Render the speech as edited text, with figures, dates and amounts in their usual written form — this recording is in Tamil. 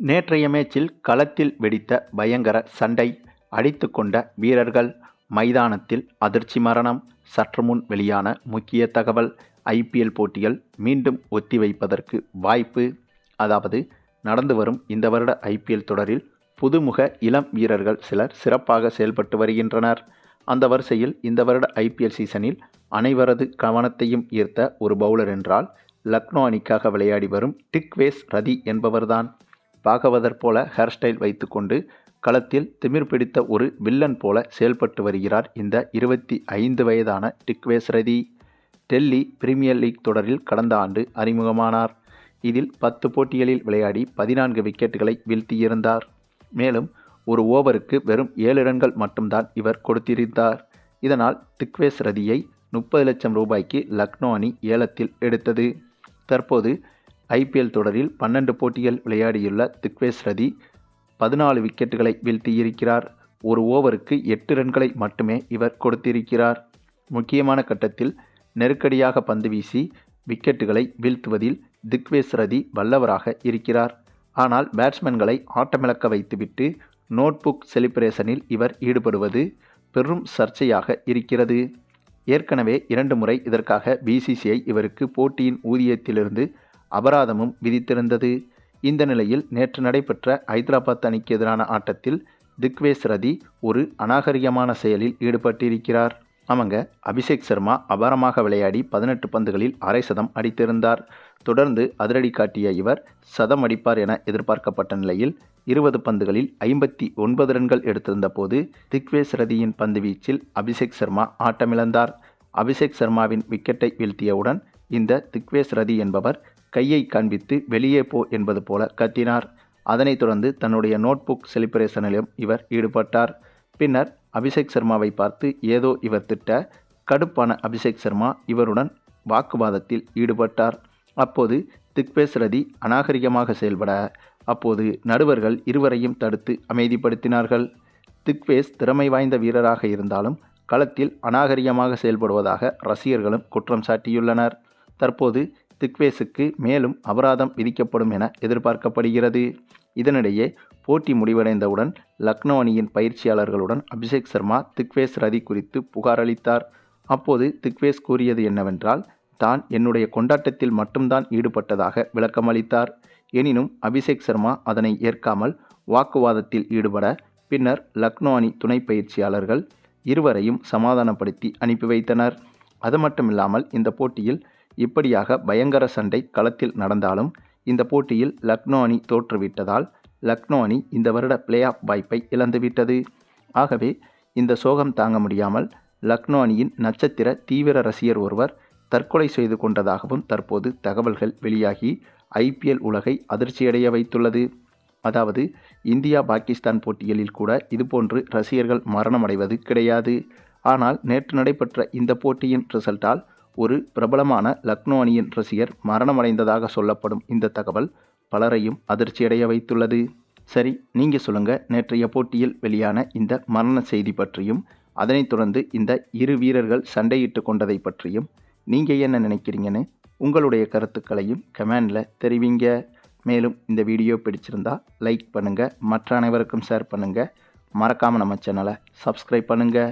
நேற்றைய மேட்சில் களத்தில் வெடித்த பயங்கர சண்டை, அடித்து கொண்ட வீரர்கள், மைதானத்தில் அதிர்ச்சி மரணம். சற்று முன் வெளியான முக்கிய தகவல், ஐபிஎல் போட்டிகள் மீண்டும் ஒத்திவைப்பதற்கு வாய்ப்பு. அதாவது, நடந்து வரும் இந்த வருட ஐபிஎல் தொடரில் புதுமுக இளம் வீரர்கள் சிலர் சிறப்பாக செயல்பட்டு வருகின்றனர். அந்த வரிசையில் இந்த வருட ஐபிஎல் சீசனில் அனைவரது கவனத்தையும் ஈர்த்த ஒரு பவுலர் என்றால் லக்னோ அணிக்காக விளையாடி வரும் டிக்வேஸ் ரதி என்பவர்தான். பாகவதர் போல ஹேர் ஸ்டைல் வைத்துக்கொண்டு களத்தில் திமிர் பிடித்த ஒரு வில்லன் போல செயல்பட்டு வருகிறார் இந்த 25 வயதான டிக்வேஸ் ரதி. டெல்லி பிரீமியர் லீக் தொடரில் கடந்த ஆண்டு அறிமுகமானார். இதில் 10 போட்டிகளில் விளையாடி 14 விக்கெட்டுகளை வீழ்த்தியிருந்தார். மேலும் ஒரு ஓவருக்கு வெறும் 7 ரன்கள் மட்டும்தான் இவர் கொடுத்திருந்தார். இதனால் டிக்வேஸ் ரதியை 30 லட்சம் ரூபாய்க்கு லக்னோ அணி ஏலத்தில் எடுத்தது. தற்போது ஐபிஎல் தொடரில் 12 போட்டிகள் விளையாடியுள்ள டிக்வேஸ் ரதி 14 விக்கெட்டுகளை வீழ்த்தியிருக்கிறார். ஒரு ஓவருக்கு 8 ரன்களை மட்டுமே இவர் கொடுத்திருக்கிறார். முக்கியமான கட்டத்தில் நெருக்கடியாக பந்து வீசி விக்கெட்டுகளை வீழ்த்துவதில் டிக்வேஸ் ரதி வல்லவராக இருக்கிறார். ஆனால் பேட்ஸ்மேன்களை ஆட்டமிழக்க வைத்துவிட்டு நோட்புக் செலிப்ரேஷனில் இவர் ஈடுபடுவது பெரும் சர்ச்சையாக இருக்கிறது. ஏற்கனவே 2 முறை இதற்காக பிசிசிஐ இவருக்கு போட்டியின் ஊதியத்திலிருந்து அபராதமும் விதித்திருந்தது. இந்த நிலையில் நேற்று நடைபெற்ற ஐதராபாத் அணிக்கு எதிரான ஆட்டத்தில் டிக்வேஸ் ரதி ஒரு அநாகரிகமான செயலில் ஈடுபட்டிருக்கிறார். அவங்க அபிஷேக் சர்மா அபாரமாக விளையாடி 18 பந்துகளில் அரை சதம் அடித்திருந்தார். தொடர்ந்து அதிரடி காட்டிய இவர் சதம் அடிப்பார் என எதிர்பார்க்கப்பட்ட நிலையில் 20 பந்துகளில் 59 ரன்கள் எடுத்திருந்த போது டிக்வேஸ் ரதியின் பந்து வீச்சில் அபிஷேக் சர்மா ஆட்டமிழந்தார். அபிஷேக் சர்மாவின் விக்கெட்டை வீழ்த்தியவுடன் இந்த டிக்வேஸ் ரதி என்பவர் கையை காண்பித்து வெளியே போ என்பது போல கத்தினார். அதனைத் தொடர்ந்து தன்னுடைய நோட்புக் செலிப்ரேஷனிலும் இவர் ஈடுபட்டார். பின்னர் அபிஷேக் சர்மாவை பார்த்து ஏதோ இவர் திட்ட, கடுப்பான அபிஷேக் சர்மா இவருடன் வாக்குவாதத்தில் ஈடுபட்டார். அப்போது டிக்வேஸ் ரதி அநாகரிகமாக செயல்பட அப்போது நடுவர்கள் இருவரையும் தடுத்து அமைதிப்படுத்தினார்கள். டிக்வேஸ் திறமை வாய்ந்த வீரராக இருந்தாலும் களத்தில் அநாகரிகமாக செயல்படுவதாக ரசிகர்களும் குற்றம் சாட்டியுள்ளனர். தற்போது டிக்வேஸுக்கு மேலும் அபராதம் விதிக்கப்படும் என எதிர்பார்க்கப்படுகிறது. இதனிடையே போட்டி முடிவடைந்தவுடன் லக்னோ அணியின் பயிற்சியாளர்களுடன் அபிஷேக் சர்மா டிக்வேஸ் ரதி குறித்து புகார் அளித்தார். அப்போது டிக்வேஸ் கூறியது என்னவென்றால், தான் என்னுடைய கொண்டாட்டத்தில் மட்டும்தான் ஈடுபட்டதாக விளக்கமளித்தார். எனினும் அபிஷேக் சர்மா அதனை ஏற்காமல் வாக்குவாதத்தில் ஈடுபட பின்னர் லக்னோ அணி துணை பயிற்சியாளர்கள் இருவரையும் சமாதானப்படுத்தி அனுப்பி வைத்தனர். அது மட்டுமில்லாமல் இந்த போட்டியில் இப்படியாக பயங்கர சண்டை களத்தில் நடந்தாலும் இந்த போட்டியில் லக்னோ அணி தோற்றுவிட்டதால் லக்னோ அணி இந்த வருட பிளே ஆஃப் வாய்ப்பை இழந்துவிட்டது. ஆகவே இந்த சோகம் தாங்க முடியாமல் லக்னோ அணியின் நட்சத்திர தீவிர ரசிகர் ஒருவர் தற்கொலை செய்து கொண்டதாகவும் தற்போது தகவல்கள் வெளியாகி ஐபிஎல் உலகை அதிர்ச்சியடைய வைத்துள்ளது. அதாவது, இந்தியா பாகிஸ்தான் போட்டிகளில் கூட இதுபோன்று ரசிகர்கள் மரணமடைவது கிடையாது. ஆனால் நேற்று நடைபெற்ற இந்த போட்டியின் ரிசல்ட்டால் ஒரு பிரபலமான லக்னோ அணியின் ரசிகர் மரணமடைந்ததாக சொல்லப்படும் இந்த தகவல் பலரையும் அதிர்ச்சியடைய வைத்துள்ளது. சரி, நீங்கள் சொல்லுங்கள், நேற்றைய போட்டியில் வெளியான இந்த மரண செய்தி பற்றியும் அதனைத் தொடர்ந்து இந்த இரு வீரர்கள் சண்டையிட்டு கொண்டதை பற்றியும் நீங்கள் என்ன நினைக்கிறீங்கன்னு உங்களுடைய கருத்துக்களையும் கமெண்டில் தெரிவிங்க. மேலும் இந்த வீடியோ பிடிச்சிருந்தா லைக் பண்ணுங்கள், மற்ற அனைவருக்கும் ஷேர் பண்ணுங்கள், மறக்காமல் நம்ம சேனலை சப்ஸ்கிரைப் பண்ணுங்கள்.